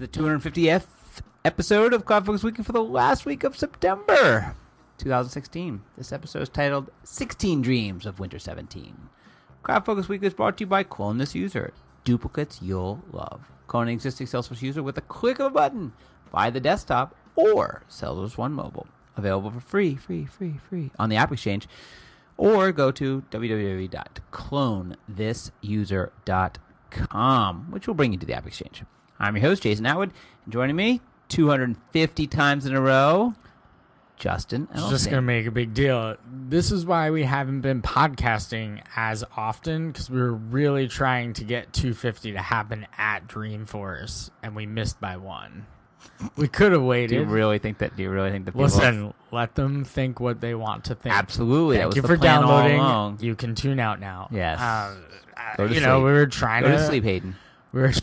the 250th episode of CloudFocus Weekend for the last week of September 2016. This episode is titled 16 Dreams of Winter 17. CloudFocus Weekend is brought to you by Clone This User. Duplicates you'll love. Clone an existing Salesforce user with a click of a button. Buy the desktop or Salesforce One Mobile. Available for free on the App Exchange. Or go to www.clonethisuser.com, which will bring you to the App Exchange. I'm your host, Jason Atwood, and joining me 250 times in a row, Justin. I was just going to make a big deal. This is why we haven't been podcasting as often, because we were really trying to get 250 to happen at Dreamforce, and we missed by one. We could have waited. Do you really think that people... Listen, let them think what they want to think. Absolutely. Thank that was you the for plan downloading. all along. You can tune out now. Yes. Go to sleep. We were trying Go to sleep, Hayden. We were... She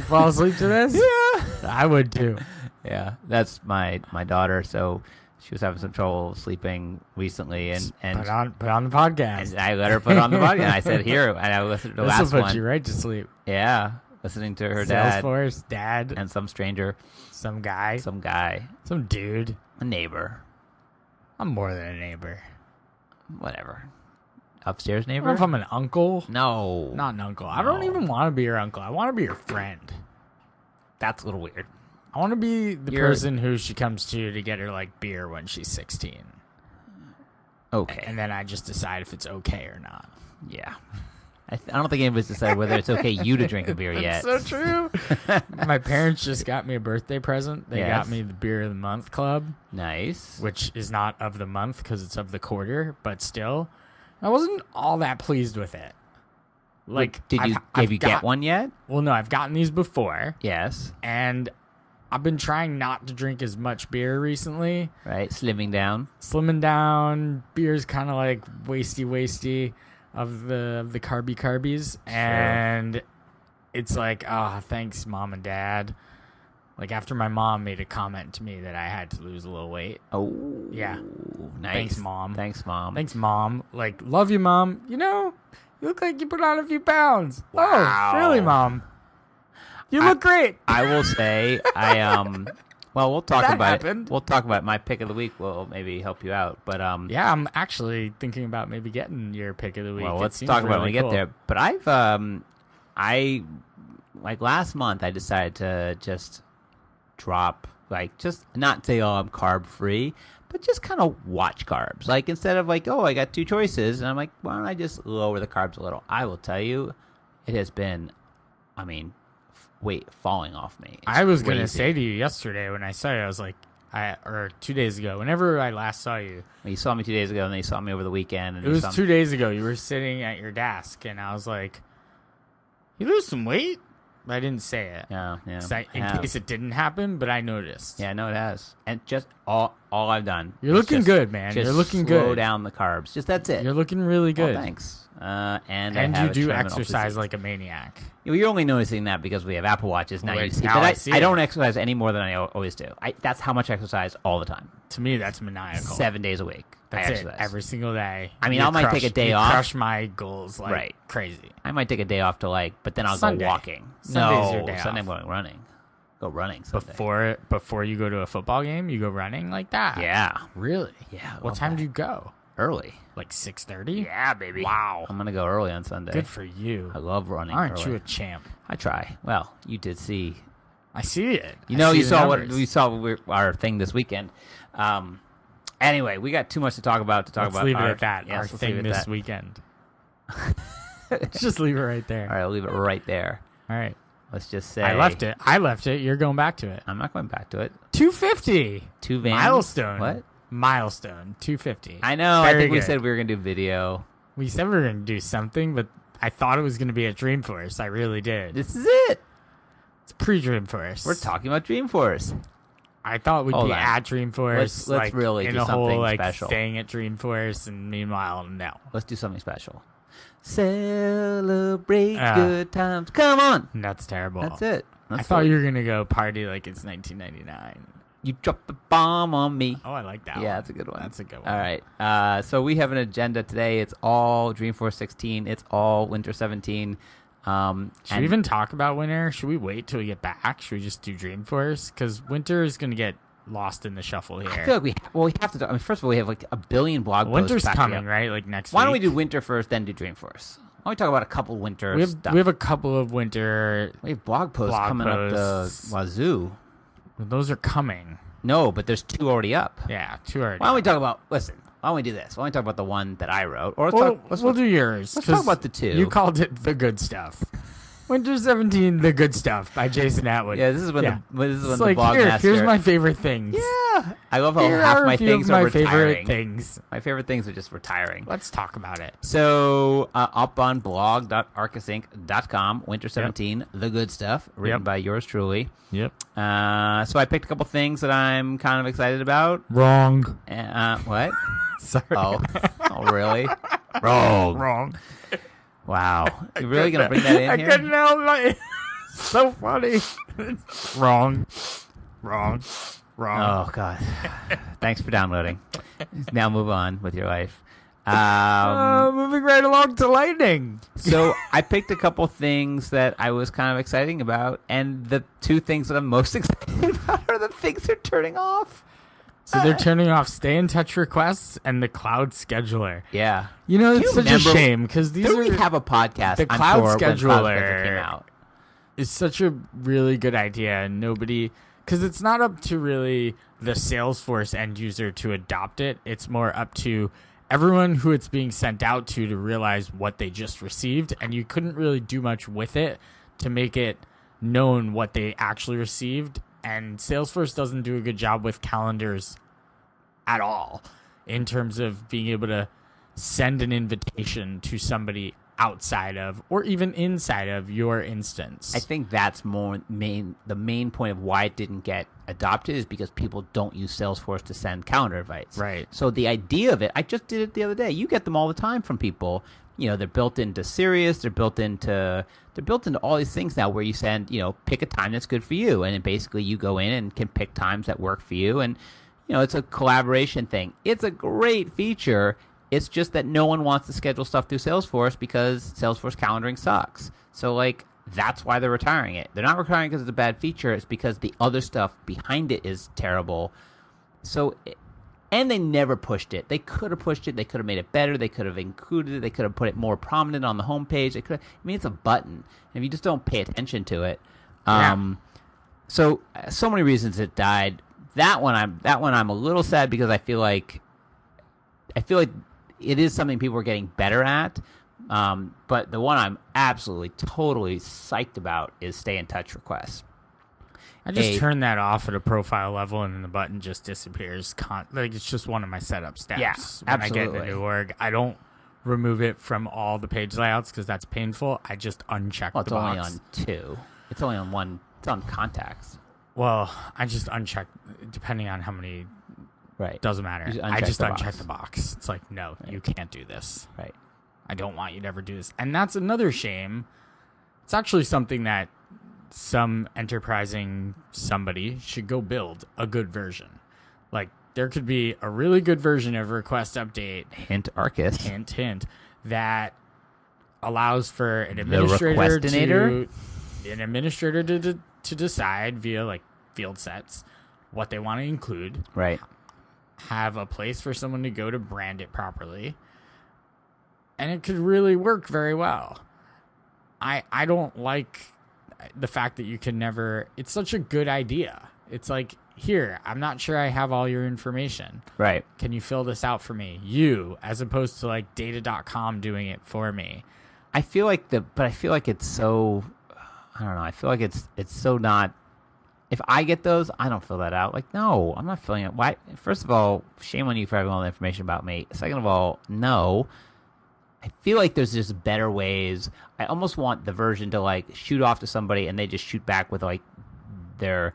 fall asleep to this? Yeah. I would too. Yeah. That's my daughter, so... She was having some trouble sleeping recently, and put on the podcast. And I let her put on the podcast. I said, "Here," and I listened to the last one. This will put you right to sleep. Yeah, listening to her dad, Salesforce, dad, and some stranger, some guy, some dude, a neighbor. I'm more than a neighbor. Whatever. Upstairs neighbor. I don't know if I'm an uncle. No, not an uncle. I don't even want to be your uncle. I want to be your friend. That's a little weird. I want to be the person who she comes to get her like beer when she's 16. Okay. And then I just decide if it's okay or not. Yeah. I don't think anybody's decided whether it's okay you to drink a beer yet. That's so true. My parents just got me a birthday present. They got me the Beer of the Month Club. Nice. Which is not of the month because it's of the quarter, but still. I wasn't all that pleased with it. Like, did you get one yet? Well, no, I've gotten these before. Yes. And I've been trying not to drink as much beer recently. Right, slimming down. Beer's kind of like wasty of the carbies. Sure. And it's like, oh, thanks, Mom and Dad. Like, after my mom made a comment to me that I had to lose a little weight. Oh. Yeah. Nice. Thanks, Mom. Thanks, Mom. Like, love you, Mom. You know, you look like you put on a few pounds. Wow. Oh, really, Mom? You look great. I will say, well, we'll talk about happened. it. We'll talk about it. My pick of the week will maybe help you out. But yeah, I'm actually thinking about maybe getting your pick of the week. Well, let's talk about it when we get there. But like last month, I decided to just drop, like, just not say, oh, I'm carb free, but just kind of watch carbs. Like, instead of like, oh, I got two choices, and I'm like, why don't I just lower the carbs a little? I will tell you, it has been, weight falling off me. I was going to say to you yesterday when I saw you, I was like, or 2 days ago, whenever I last saw you. You saw me 2 days ago, and then you saw me over the weekend. And it was 2 days ago. You were sitting at your desk, and I was like, you lose some weight? But I didn't say it. Yeah. In case it didn't happen, but I noticed. Yeah, no, it has. And just all I've done. You're looking good, man. You're looking good. Slow down the carbs. Just that's it. You're looking really good. Well, thanks. And you do exercise like a maniac. You're only noticing that because we have Apple Watches. Now you see. Now I don't exercise any more than I always do. That's how much I exercise all the time. To me, that's maniacal. 7 days a week. That's I exercise. it. Every single day. I might take a day off. Crush my goals like crazy. I might take a day off to but then I'll Sunday. go walking. Sunday's your day Sunday off. I'm going running. Go running Sunday. Before you go to a football game, you go running like that? Yeah. Really? Yeah. What time do you go? Early. Like 6:30? Yeah, baby. Wow. I'm going to go early on Sunday. Good for you. I love running. Aren't you a champ? I try. Well, you did see. I see it. You saw our thing this weekend. Anyway, we got too much to talk about. Let's leave it at that. Our thing this weekend. Just leave it right there. All right, I'll leave it right there. All right. Let's just say I left it. You're going back to it. I'm not going back to it. 250. 2 vans. Milestone. What? Milestone. 250. I know. Very I think we good. said we were going to do video. We said we were going to do something, but I thought it was going to be at Dreamforce. I really did. This is it. It's pre-Dreamforce. We're talking about Dreamforce. I thought we'd be at Dreamforce. Let's really do something special. Staying at Dreamforce, and meanwhile, no. Let's do something special. Celebrate good times. Come on. That's terrible. That's it. I thought you were going to go party like it's 1999. You dropped the bomb on me. Oh, I like that one. Yeah, that's a good one. That's a good one. All right. So we have an agenda today. It's all Dreamforce 16. It's all Winter 17. Should we even talk about winter? Should we wait till we get back? Should we just do Dreamforce? Because winter is going to get lost in the shuffle here. I feel like we have to. I mean, first of all, we have like a billion blog posts. Winter's coming, right? Like next week. Why don't we do winter first, then do Dreamforce? Why don't we talk about a couple winter stuff? We have a couple of winter. We have blog posts coming up the wazoo. Well, those are coming. No, but there's 2 already up. Yeah, 2 already. Why don't we talk about? Listen. Why don't we do this? Why don't we talk about the one that I wrote? Or we'll do yours. Let's talk about the 2. You called it The Good Stuff. Winter 17, The Good Stuff by Jason Atwood. Yeah, this is when the blog master... Here's my favorite things. Yeah. I love how half my things are retiring. Favorite things. My favorite things are just retiring. Let's talk about it. So, up on blog.arkusinc.com, Winter 17, The Good Stuff, written by yours truly. Yep. So I picked a couple things that I'm kind of excited about. Wrong. What? Sorry. Oh, really? Wrong. Wow. You're really going to bring that in here? I couldn't help it. So funny. Wrong. Oh, God. Thanks for downloading. Now move on with your life. Moving right along to lightning. So I picked a couple things that I was kind of excited about, and the 2 things that I'm most excited about are the things they're turning off. So they're turning off stay in touch requests and the cloud scheduler. Yeah. You know, it's such a shame because these we have a podcast. The cloud scheduler came out. Is such a really good idea, and nobody, because it's not up to really the Salesforce end user to adopt it. It's more up to everyone who it's being sent out to realize what they just received, and you couldn't really do much with it to make it known what they actually received. And Salesforce doesn't do a good job with calendars at all in terms of being able to send an invitation to somebody outside of or even inside of your instance. I think that's the main point of why it didn't get adopted is because people don't use Salesforce to send calendar invites. Right. So the idea of it, I just did it the other day. You get them all the time from people. You know, they're built into Sirius. They're built into all these things now where you send, pick a time that's good for you. And then basically you go in and can pick times that work for you. And, it's a collaboration thing. It's a great feature. It's just that no one wants to schedule stuff through Salesforce because Salesforce calendaring sucks. So, that's why they're retiring it. They're not retiring because it's a bad feature. It's because the other stuff behind it is terrible. And they never pushed it. They could have pushed it. They could have made it better. They could have included it. They could have put it more prominent on the homepage. It's a button. And if you just don't pay attention to it. So many reasons it died. That one I'm a little sad because I feel like it is something people are getting better at. But the one I'm absolutely, totally psyched about is stay in touch requests. I just turn that off at a profile level, and then the button just disappears. It's just one of my setup steps. Yeah, when I get in the new org, I don't remove it from all the page layouts because that's painful. I just uncheck the box. It's only on 2. It's only on 1. It's on contacts. Well, I just uncheck depending on how many. Right. Doesn't matter. I just uncheck the box. It's like, no, you can't do this. Right. I don't want you to ever do this. And that's another shame. It's actually something that some enterprising somebody should go build a good version. There could be a really good version of request update. Hint Arkus. Hint. That allows for an administrator to decide via field sets what they want to include. Right. Have a place for someone to go to brand it properly. And it could really work very well. I don't like the fact that you can never... It's such a good idea. It's here, I'm not sure I have all your information. Right. Can you fill this out for me? You, as opposed to data.com doing it for me. I feel like it's so... I don't know. I feel like it's so not... If I get those, I don't fill that out. No, I'm not filling it. Why? First of all, shame on you for having all the information about me. Second of all, no. I feel like there's just better ways. I almost want the version to shoot off to somebody and they just shoot back with their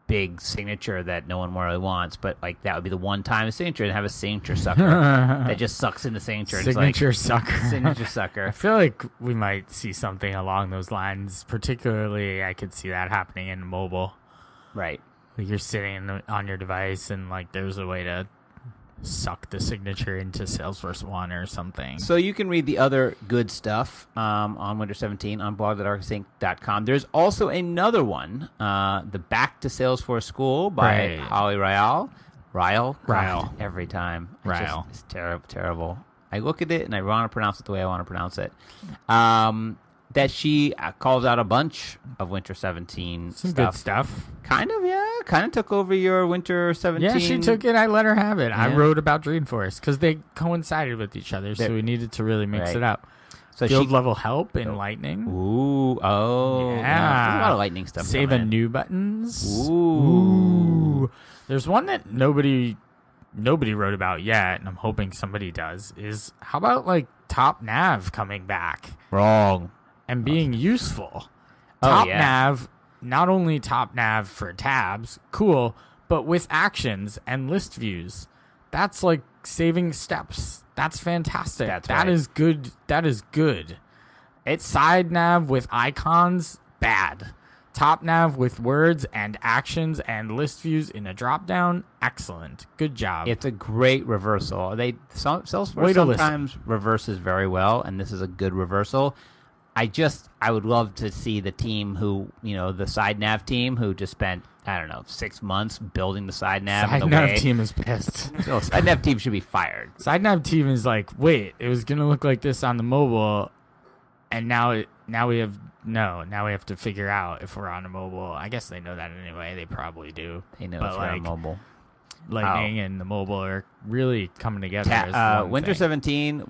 big signature that no one really wants, but that would be the one time a signature and have a signature sucker that just sucks in the signature. Signature sucker. Signature sucker. I feel like we might see something along those lines. Particularly, I could see that happening in mobile. Right. You're sitting on your device and there's a way to suck the signature into Salesforce One or something. So you can read the other good stuff on Winter 17 on blog.arkusinc.com. There's also another one, the Back to Salesforce School by Holly Ryle. Ryle. Every time. Ryle. It's terrible. I look at it and I want to pronounce it the way I want to pronounce it. That she calls out a bunch of Winter 17 Some stuff. good stuff. Kind of took over your Winter 17. Yeah, she took it. I let her have it. Yeah. I wrote about Dreamforce because they coincided with each other, so we needed to really mix it up. So Field level help in Lightning. Oh. Yeah. There's a lot of Lightning stuff. Save and new buttons. Ooh. There's one that nobody wrote about yet, and I'm hoping somebody does, is how about like Top Nav coming back? Wrong. And being useful. Top Nav, not only Top Nav for tabs, cool, but with actions and list views. That's like saving steps. That's fantastic. That is good. That is good. It's side nav with icons, bad. Top nav with words and actions and list views in a drop down, excellent. Good job. It's a great reversal. Salesforce sometimes reverses very well, and this is a good reversal. I would love to see the team the side nav team who just spent, 6 months building the side nav. Side nav team is pissed. So side nav team should be fired. Side nav team is like, wait, it was going to look like this on the mobile, and now we have to figure out if we're on a mobile. I guess they know that anyway. They probably do. They know if we're on mobile. Lightning and the mobile are really coming together. Winter 17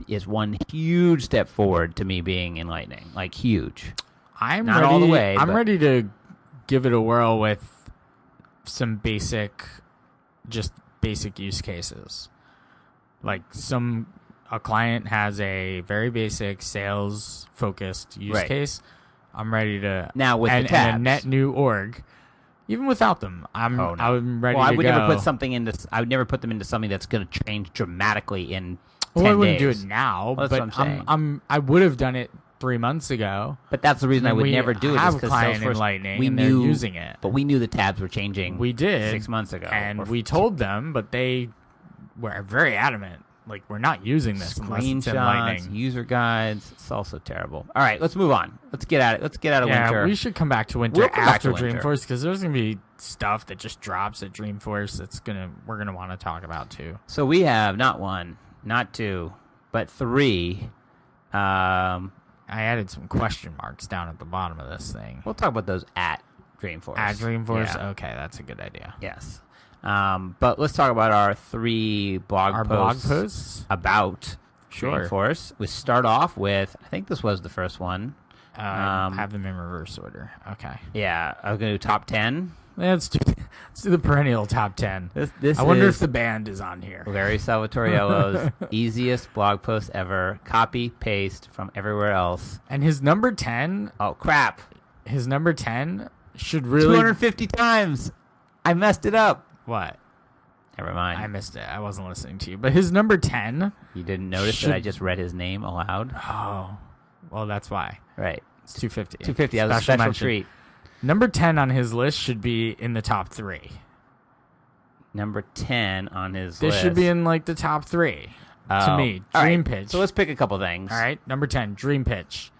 is one huge step forward to me being in Lightning, like huge. I'm not all the way. I'm ready to give it a whirl with some basic use cases. Like a client has a very basic sales focused use case. I'm ready to now with and, the tabs. And a net new org. Even without them, I'm ready to go. I would never put something into. I would never put them into something that's going to change dramatically in 10 days. I wouldn't do it now, but I would have done it 3 months ago. But that's the reason I would never do it. Have a client in Lightning, and they're using it. But we knew the tabs were changing. We did 6 months ago, and we told them, but they were very adamant. Like, we're not using this unless it's in Lightning. User guides. It's also terrible. All right, let's move on. Let's get at it. Let's get out of Winter. Yeah, we should come back to Winter after Dreamforce because there's going to be stuff that just drops at Dreamforce we're gonna want to talk about too. So we have not one, not two, but three. I added some question marks down at the bottom of this thing. We'll talk about those at Dreamforce. At Dreamforce? Yeah. Okay, that's a good idea. Yes. But let's talk about our three blog posts about Dreamforce. We start off with, I think this was the first one. Have them in reverse order. Okay. Yeah, I'm going to do top 10. Yeah, let's do the perennial top 10. This I wonder if the band is on here. Larry Salvatoriello's easiest blog post ever. Copy, paste from everywhere else. And his number 10. Oh, crap. His number 10 should really. 250 times. I messed it up. What? Never mind. I missed it. I wasn't listening to you. But his number 10. You didn't notice that I just read his name aloud? Oh. Well, that's why. Right. It's 250. 250. That was a special treat. Number 10 on his list should be in the top 3. Number 10 on his list. This should be in like the top 3. To me. Dream Pitch. So let's pick a couple things. All right. Number 10, Dream Pitch.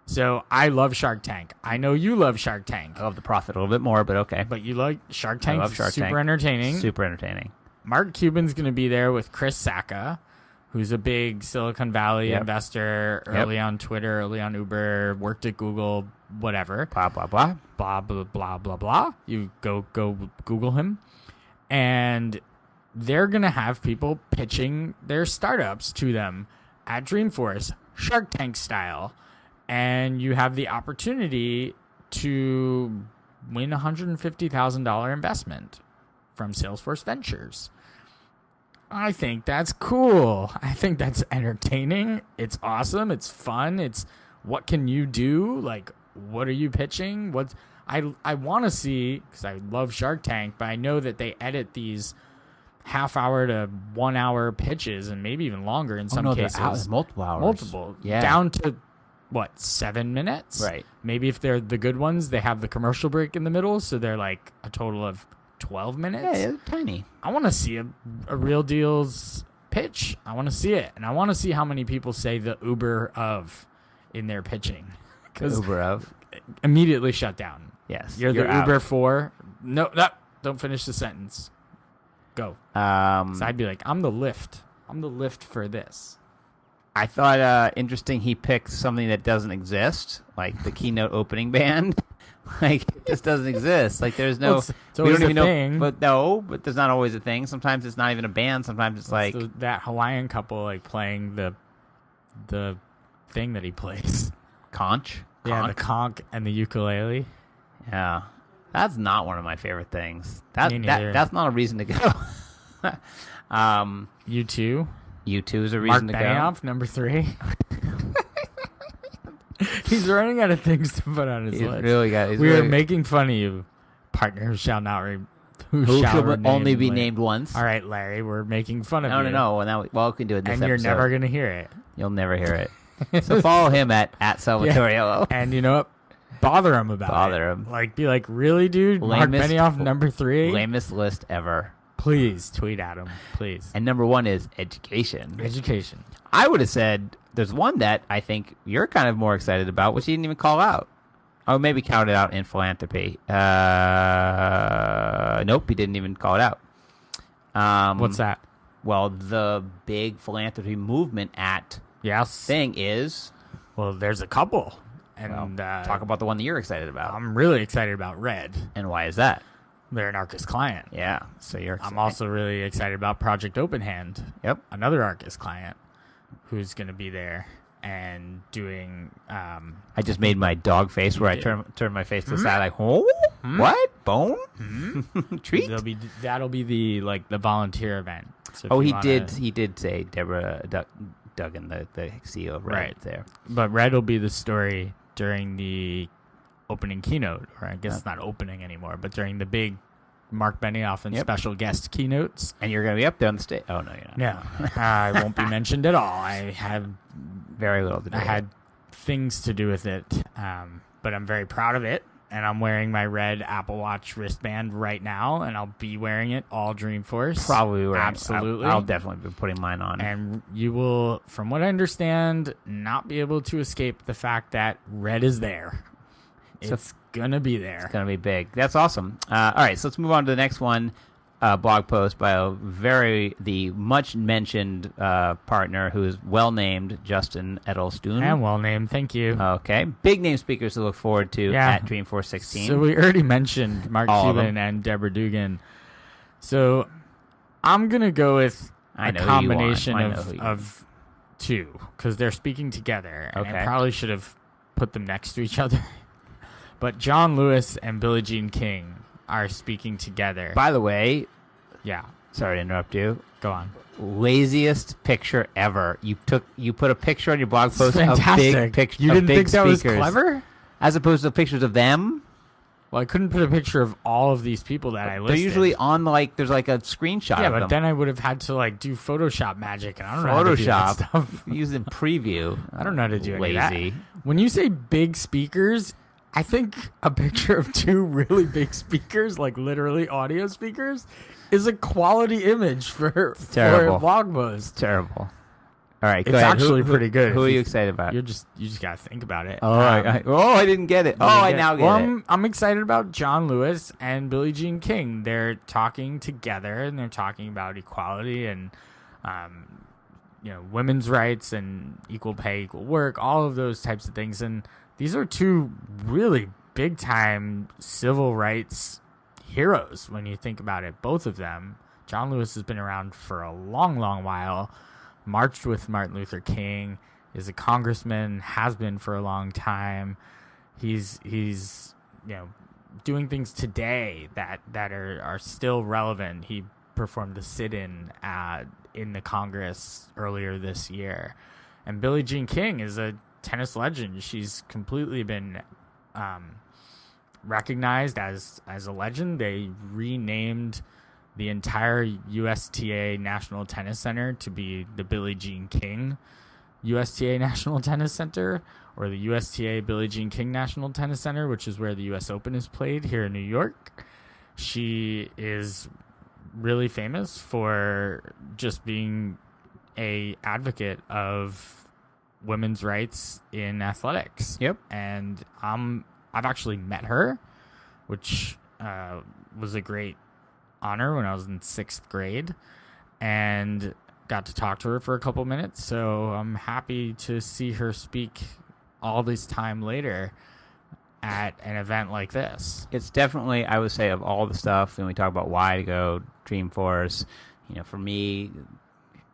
So I love Shark Tank. I know you love Shark Tank. I love the profit a little bit more, but okay. But you like Shark Tank. I love Shark Tank. Super entertaining. Super entertaining. Mark Cuban's going to be there with Chris Sacca, who's a big Silicon Valley investor, early on Twitter, early on Uber, worked at Google, whatever. Blah, blah, blah. Blah, blah, blah, blah, blah. You go Google him. And they're going to have people pitching their startups to them at Dreamforce, Shark Tank style. And you have the opportunity to win $150,000 investment from Salesforce Ventures. I think that's cool. I think that's entertaining. It's awesome. It's fun. It's what can you do? Like, what are you pitching? I want to see, because I love Shark Tank, but I know that they edit these half-hour to 1-hour pitches and maybe even longer in some cases. Multiple hours. Multiple. Yeah. Down to, 7 minutes? Right. Maybe if they're the good ones, they have the commercial break in the middle, so they're like a total of 12 minutes. Yeah, it's tiny. I want to see a real deal's pitch. I want to see it, and I want to see how many people say the Uber of in their pitching. Uber of immediately shut down. Yes, you're the out. Uber for. No, don't finish the sentence. Go. So I'd be like, I'm the Lyft. I'm the Lyft for this. I thought interesting he picked something that doesn't exist, like the keynote opening band. Like, it just doesn't exist. Like, there's no... Well, it's always we don't even a thing. know... But there's not always a thing. Sometimes it's not even a band. Sometimes it's like... that Hawaiian couple, like, playing the thing that he plays. Conch? Yeah, the conch and the ukulele. Yeah. That's not one of my favorite things. Me neither. That's not a reason to go. U2. U2 is a reason to go. Mark Benioff, number 3. He's running out of things to put on his list. Really got. We are making fun of you, partner who shall not who shall only be named once. All right, Larry, we're making fun of you. No. Well, we can do it this and episode. you're never going to hear it. You'll never hear it. So follow him at Salvatore. Yeah. And you know what? Bother him about it. Bother him. Like, be like, really, dude? Mark Benioff, number 3? Lamest list ever. Please tweet at him, please. And number 1 is education. Education. I would have said there's one that I think you're kind of more excited about, which he didn't even call out. Oh, maybe count it out in philanthropy. Nope, he didn't even call it out. What's that? Well, the big philanthropy movement thing is... Well, there's a couple. And talk about the one that you're excited about. I'm really excited about Red. And why is that? They're an Arkus client. Yeah, so you're excited. I'm also really excited about Project Open Hand. Yep. Another Arkus client who's going to be there and doing... I just made my dog face where I turn my face to the side like, oh, what? Bone? Treat? That'll be the volunteer event. So he did say Deborah Duggan, the CEO of Red there. But Red will be the story during the opening keynote, or I guess it's not opening anymore, but during the big Mark Benioff and special guest keynotes. And you're going to be up there on the stage. Oh, no, you're not. No, I won't be mentioned at all. I have very little to do I had things to do with it, but I'm very proud of it, and I'm wearing my red Apple Watch wristband right now, and I'll be wearing it all Dreamforce. Probably wearing. Absolutely. I'll definitely be putting mine on. And you will, from what I understand, not be able to escape the fact that Red is there. It's going to be there. It's going to be big. That's awesome. All right, so let's move on to the next one. Blog post by the much-mentioned partner who is well-named, Justin Edelstun. And well-named, thank you. Okay. Big name speakers to look forward to at Dreamforce 16. So we already mentioned Mark Cuban and Deborah Dugan. So I'm going to go with a combination of two, because they're speaking together. And I probably should have put them next to each other. But John Lewis and Billie Jean King are speaking together. By the way, sorry to interrupt you. Go on. Laziest picture ever. You put a picture on your blog post of big pictures. You didn't think that was clever? As opposed to pictures of them? Well, I couldn't put a picture of all of these people that I listed. They're usually on there's like a screenshot. Yeah, of but them. then I would have had to do Photoshop magic, and I don't know how to do that stuff. Using preview. I don't know how to do any of that. When you say big speakers, I think a picture of two really big speakers, like literally audio speakers, is a quality image for a blog post. It's terrible. All right, it's actually pretty good. Who are you excited about? You just gotta think about it. Oh, I didn't get it. I now get it. I'm excited about John Lewis and Billie Jean King. They're talking together, and they're talking about equality and women's rights and equal pay, equal work, all of those types of things. And these are two really big time civil rights heroes when you think about it. Both of them. John Lewis has been around for a long, long while. Marched with Martin Luther King, is a congressman, has been for a long time. He's doing things today that are still relevant. He performed a sit-in in the Congress earlier this year. And Billie Jean King is a tennis legend. She's completely been recognized as a legend. They renamed the entire USTA National Tennis Center to be the Billie Jean King USTA National Tennis Center, or the USTA Billie Jean King National Tennis Center, which is where the US Open is played here in New York. she is really famous for just being a advocate of women's rights in athletics. Yep. And I've actually met her, which was a great honor when I was in 6th grade, and got to talk to her for a couple minutes. So I'm happy to see her speak all this time later at an event like this. It's definitely, I would say, of all the stuff, when we talk about why to go Dreamforce, for me,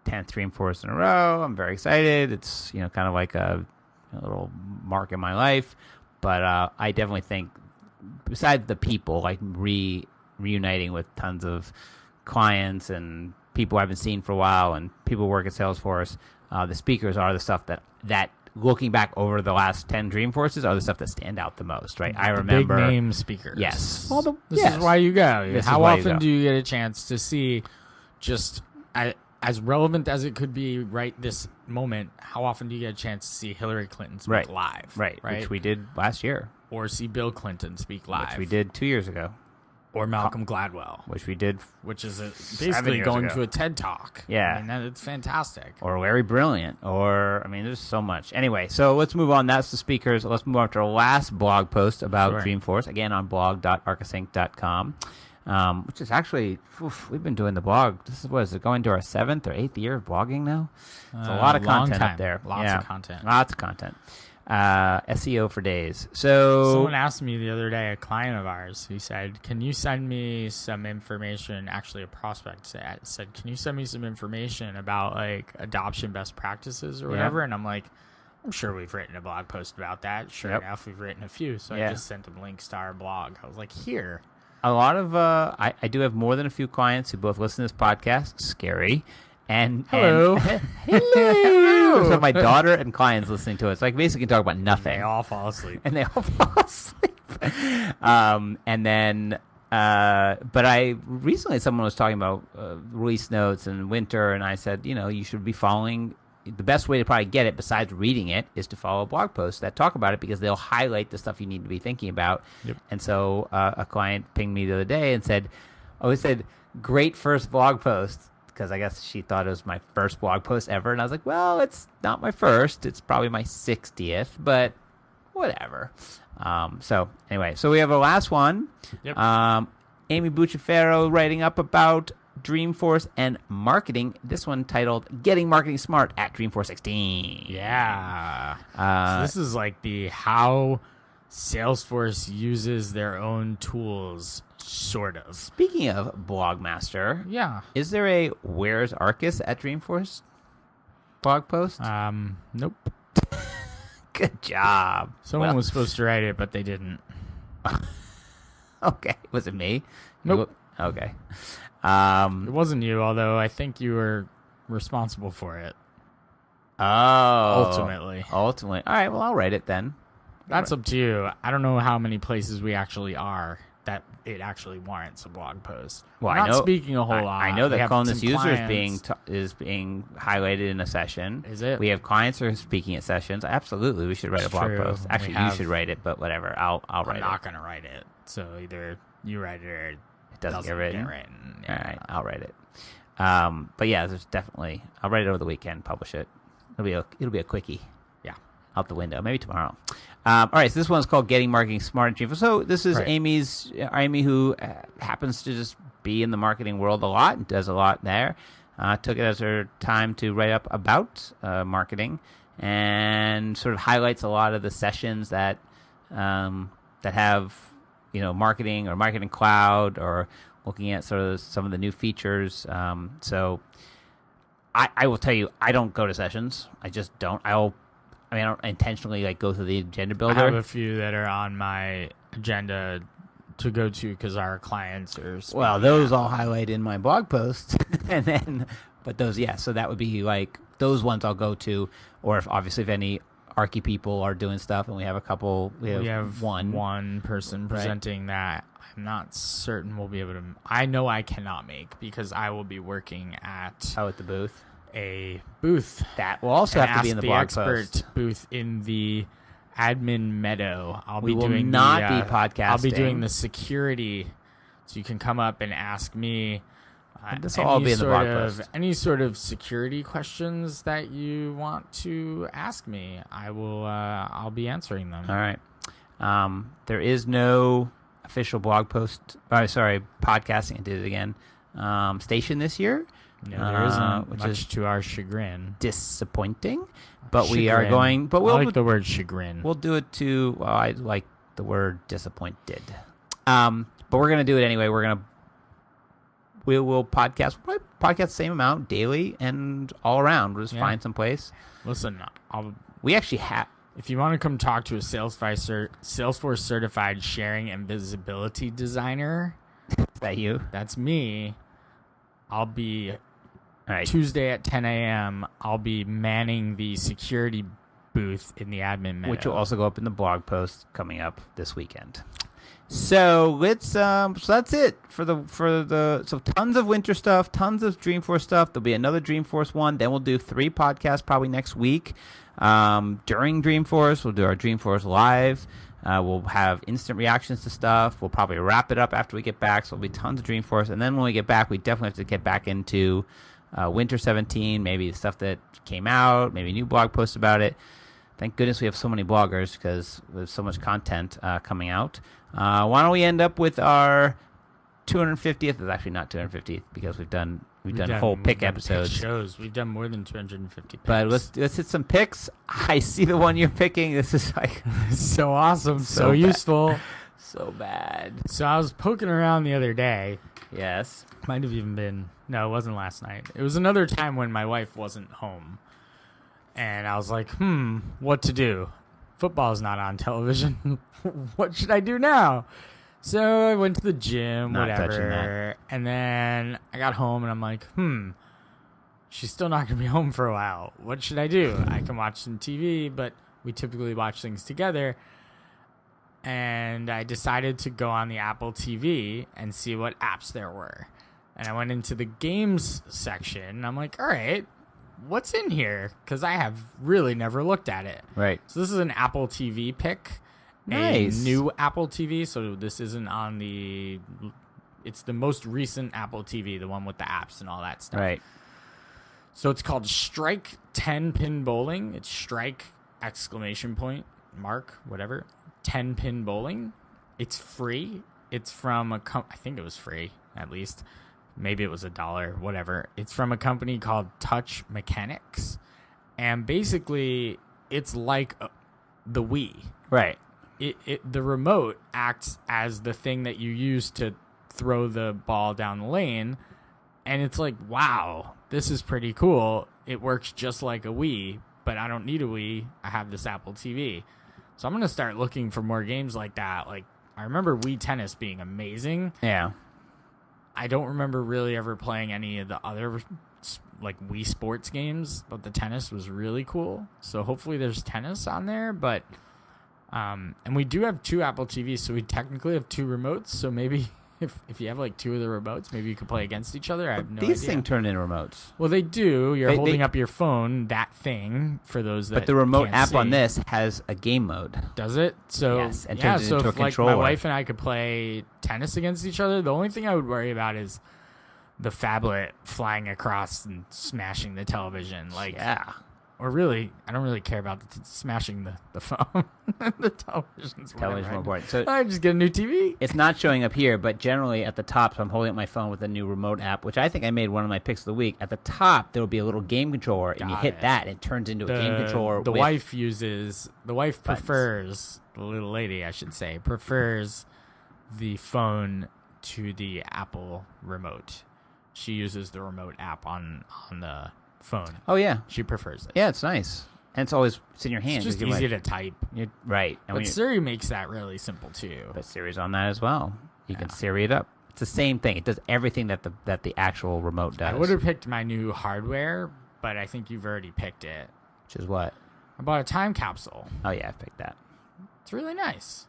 10th Dreamforce in a row, I'm very excited. It's, kind of like a little mark in my life. But I definitely think, besides the people, like reuniting with tons of clients and people I've been seeing for a while and people who work at Salesforce, the speakers are the stuff that looking back over the last 10 Dreamforces are the stuff that stand out the most, right? I remember big name speakers. Yes. Well, this is why you go. How often do you get a chance to see, just as relevant as it could be right this moment, how often do you get a chance to see Hillary Clinton speak live? Right, which we did last year. Or see Bill Clinton speak live. Which we did 2 years ago. Or Malcolm Gladwell. Which we did. Which is basically going to a TED Talk. Yeah. I mean, it's fantastic. Or Larry Brilliant. There's so much. Anyway, so let's move on. That's the speakers. Let's move on to our last blog post about Dreamforce. Again, on blog.arkusinc.com. Which is actually, we've been doing the blog. This is going to our 7th or 8th year of blogging now? It's a lot of content up there. Lots of content. Lots of content. SEO for days. So someone asked me the other day, a client of ours, he said, can you send me some information? Actually, a prospect said, can you send me some information about like adoption best practices or whatever? And I'm like, I'm sure we've written a blog post about that. Sure enough, we've written a few. So I just sent them links to our blog. I was like, here. A lot of I do have more than a few clients who both listen to this podcast. Scary. Hello. Hello. So my daughter and clients listening to it. It's like basically can talk about nothing. They all fall asleep. And they all fall asleep. But I recently someone was talking about release notes and winter, and I said, you should be following. The best way to probably get it, besides reading it, is to follow blog posts that talk about it, because they'll highlight the stuff you need to be thinking about. Yep. And so a client pinged me the other day and said, great first blog post, because I guess she thought it was my first blog post ever. And I was like, well, it's not my first. It's probably my 60th, but whatever. So we have our last one. Yep. Amy Bucciferro writing up about Dreamforce and marketing. This one titled Getting Marketing Smart at Dreamforce 16. Yeah. So this is like the how Salesforce uses their own tools, sort of. Speaking of Blogmaster, yeah, is there a Where's Arkus at Dreamforce blog post? Nope. Good job. Someone was supposed to write it, but they didn't. Okay. Was it me? Nope. Okay. It wasn't you, although I think you were responsible for it. Oh. Ultimately. All right, well, I'll write it then. That's up to you. I don't know how many places we actually are that it actually warrants a blog post. Well, I'm not speaking a whole lot. I know that calling this user clients. is being highlighted in a session. Is it? We have clients who are speaking at sessions. Absolutely, we should write a blog post. Actually, you should write it, but whatever. I'll write it. I'm not going to write it. So either you write it or it doesn't get written. Yeah. All right, I'll write it. But yeah, there's definitely. I'll write it over the weekend. Publish it. It'll be a quickie. Yeah, out the window. Maybe tomorrow. All right, so this one's called Getting Marketing Smart at Dreamforce. So this is Amy, who happens to just be in the marketing world a lot and does a lot there. Took it as her time to write up about marketing, and sort of highlights a lot of the sessions that have marketing or marketing cloud, or looking at sort of some of the new features. So I will tell you, I don't go to sessions. I just don't. I don't intentionally go through the agenda builder. I have a few that are on my agenda to go to because our clients are. Well, those all highlight in my blog post, and then, but those, so that would be those ones I'll go to, or if any Arky people are doing stuff, and we have a couple. We have one person presenting that. I'm not certain we'll be able to. I know I cannot make because I will be working at at the booth. A booth that will also have to be in the blog post booth in the admin meadow. We will not be podcasting. I'll be doing the security So you can come up and ask me this will all be in the blog post. Any sort of security questions that you want to ask me. I'll be answering them. All right. There is no official blog post. Podcasting. I did it again. Station this year. No, there isn't, which is to our chagrin. Disappointing. But we are going. But I like the word chagrin. We'll do it too. Well, I like the word disappointed. But we're gonna do it anyway. We will podcast. We'll podcast the same amount daily and all around. We'll just find some place. Listen, we actually have. If you want to come talk to a Salesforce certified sharing and visibility designer, is that you? That's me. I'll be right. Tuesday at 10 a.m. I'll be manning the security booth in the admin meadow, which will also go up in the blog post coming up this weekend. So let's so that's it for the tons of winter stuff, tons of Dreamforce stuff. There'll be another Dreamforce one. Then we'll do 3 podcasts probably next week. During Dreamforce, we'll do our Dreamforce Live. We'll have instant reactions to stuff. We'll probably wrap it up after we get back. So there'll be tons of Dreamforce. And then when we get back, we definitely have to get back into Winter 17, maybe the stuff that came out, maybe new blog posts about it. Thank goodness we have so many bloggers because there's so much content coming out. Why don't we end up with our 250th? It's actually not 250th because we've done whole pick episodes. Shows. We've done more than 250 picks. But let's hit some picks. I see the one you're picking. This is like so awesome, so useful. So bad. So I was poking around the other day. Yes. Might have even been. No, it wasn't last night. It was another time when my wife wasn't home. And I was like, what to do? Football's not on television. What should I do now? So I went to the gym, whatever. And then I got home and I'm like, she's still not going to be home for a while. What should I do? I can watch some TV, but we typically watch things together. And I decided to go on the Apple TV and see what apps there were. And I went into the games section and I'm like, all right, what's in here? Because I have really never looked at it. Right. So this is an Apple TV pick. Nice. A new Apple TV. So this isn't on it's the most recent Apple TV, the one with the apps and all that stuff. Right. So it's called Strike 10-pin bowling. It's Strike ! Whatever. 10-pin bowling. It's free. It's from I think it was free, at least. Maybe it was $1, whatever. It's from a company called Touch Mechanics. And basically, it's like the Wii. Right. The remote acts as the thing that you use to throw the ball down the lane. And it's like, wow, this is pretty cool. It works just like a Wii, but I don't need a Wii. I have this Apple TV. So I'm going to start looking for more games like that. Like, I remember Wii Tennis being amazing. Yeah. I don't remember really ever playing any of the other like Wii Sports games, but the tennis was really cool. So hopefully there's tennis on there, but and we do have 2 Apple TVs, so we technically have 2 remotes. So maybe if you have like 2 of the remotes, maybe you could play against each other. I have no idea. These things turn into remotes. Well, they do. You're holding up your phone, that thing, for those that But the remote can't app see. on this has a game mode. Does it? So yes, and turns it into a if like controller. my wife and I could play tennis against each other, the only thing I would worry about is the phablet flying across and smashing the television. Like, yeah. Or really, I don't really care about smashing the phone. The television's more important. So I just get a new TV. It's not showing up here, but generally at the top, so I'm holding up my phone with a new remote app, which I think I made one of my picks of the week. At the top, there will be a little game controller, and you hit that, and it turns into a game controller. The wife prefers, the little lady, I should say, prefers the phone to the Apple remote. She uses the remote app on the phone. Oh, yeah. She prefers it. Yeah, it's nice. And it's in your hand. It's just easy to type. Right. And but Siri makes that really simple, too. But Siri's on that as well. You can Siri it up. It's the same thing. It does everything that the actual remote does. I would have picked my new hardware, but I think you've already picked it. Which is what? I bought a time capsule. Oh, yeah, I picked that. It's really nice.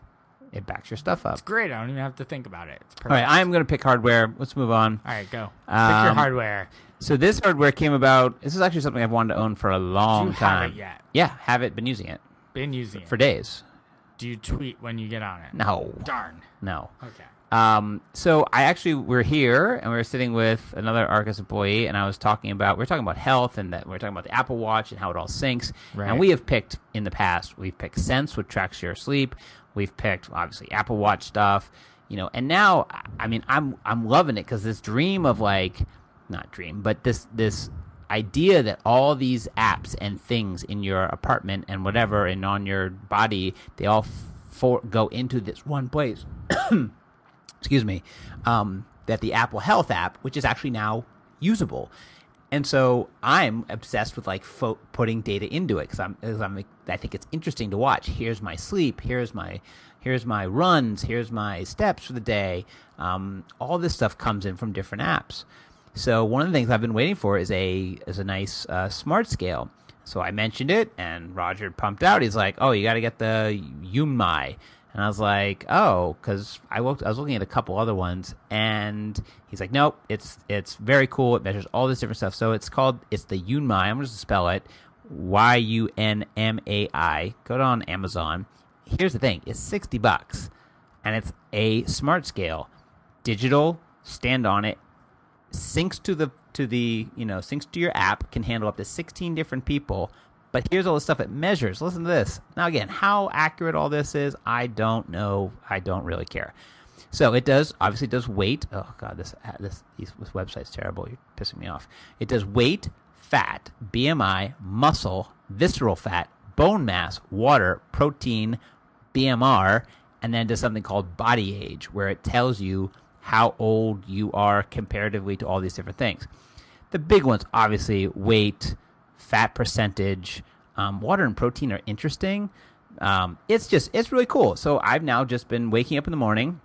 It backs your stuff up. It's great. I don't even have to think about it. It's perfect. All right, I'm going to pick hardware. Let's move on. All right, go. Pick your hardware. So this hardware came about. This is actually something I've wanted to own for a long time. Have it yet? Yeah, have it. Been using it. Been using it for days. Do you tweet when you get on it? No. Darn. No. Okay. So we're here and we're sitting with another Arkus employee, and we're talking about health, and that we're talking about the Apple Watch and how it all syncs. Right. And we have picked in the past, we've picked Sense, which tracks your sleep. We've picked obviously Apple Watch stuff, and now, I mean, I'm loving it because this dream of not dream, but this idea that all these apps and things in your apartment and whatever and on your body, they all go into this one place. Excuse me, that the Apple Health app, which is actually now usable. And so I'm obsessed with putting data into it because I think it's interesting to watch. Here's my sleep. Here's my runs. Here's my steps for the day. All this stuff comes in from different apps. So one of the things I've been waiting for is a nice smart scale. So I mentioned it, and Roger pumped out. He's like, "Oh, you got to get the Yunmai." And I was like, "Oh," because I was looking at a couple other ones, and he's like, "Nope, it's very cool. It measures all this different stuff." So it's the Yunmai. I'm just gonna spell it, Yunmai. Go on Amazon. Here's the thing: it's $60, and it's a smart scale, digital. Stand on it, syncs syncs to your app, can handle up to 16 different people. But here's all the stuff it measures. Listen to this. Now, again, how accurate all this is, I don't know. I don't really care. So it obviously does weight. Oh, God, this website's terrible. You're pissing me off. It does weight, fat, BMI, muscle, visceral fat, bone mass, water, protein, BMR, and then does something called body age, where it tells you how old you are comparatively to all these different things. The big ones, obviously, weight, fat percentage, water and protein are interesting. It's really cool. So I've now just been waking up in the morning,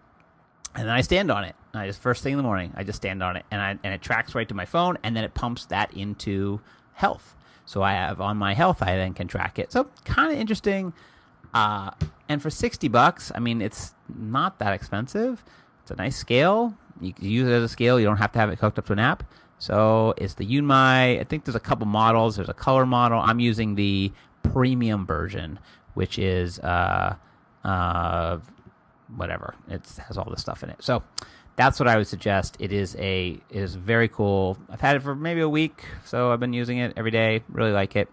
and then I stand on it. First thing in the morning, I just stand on it, and it tracks right to my phone, and then it pumps that into health. So I have on my health, I then can track it. So kind of interesting. And for $60, I mean, it's not that expensive. It's a nice scale. You can use it as a scale. You don't have to have it hooked up to an app. So it's the Yunmai. I think there's a couple models. There's a color model. I'm using the premium version, which is whatever. It has all this stuff in it. So that's what I would suggest. It is very cool. I've had it for maybe a week, so I've been using it every day. Really like it.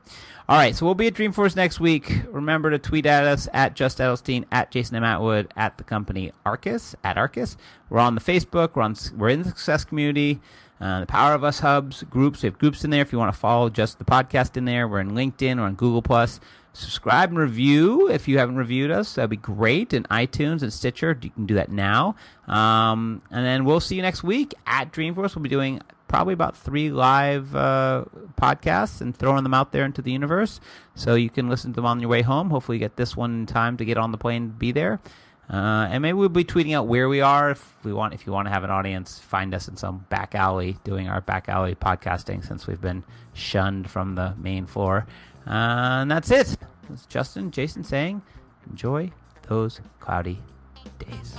All right, so we'll be at Dreamforce next week. Remember to tweet at us at Just Edelstein, at Jason M. Atwood, at the company Arkus, at Arkus. We're on the Facebook. We're in the Success community. The Power of Us hubs, groups. We have groups in there if you want to follow just the podcast in there. We're in LinkedIn. We're on Google+. Subscribe and review if you haven't reviewed us. That'd be great. In iTunes and Stitcher, you can do that now. And then we'll see you next week at Dreamforce. We'll be doing probably about 3 live podcasts and throwing them out there into the universe. So you can listen to them on your way home. Hopefully you get this one in time to get on the plane and be there. And maybe we'll be tweeting out where we are if you want to have an audience. Find us in some back alley doing our back alley podcasting since we've been shunned from the main floor. And that's it. It's Jason saying, enjoy those cloudy days.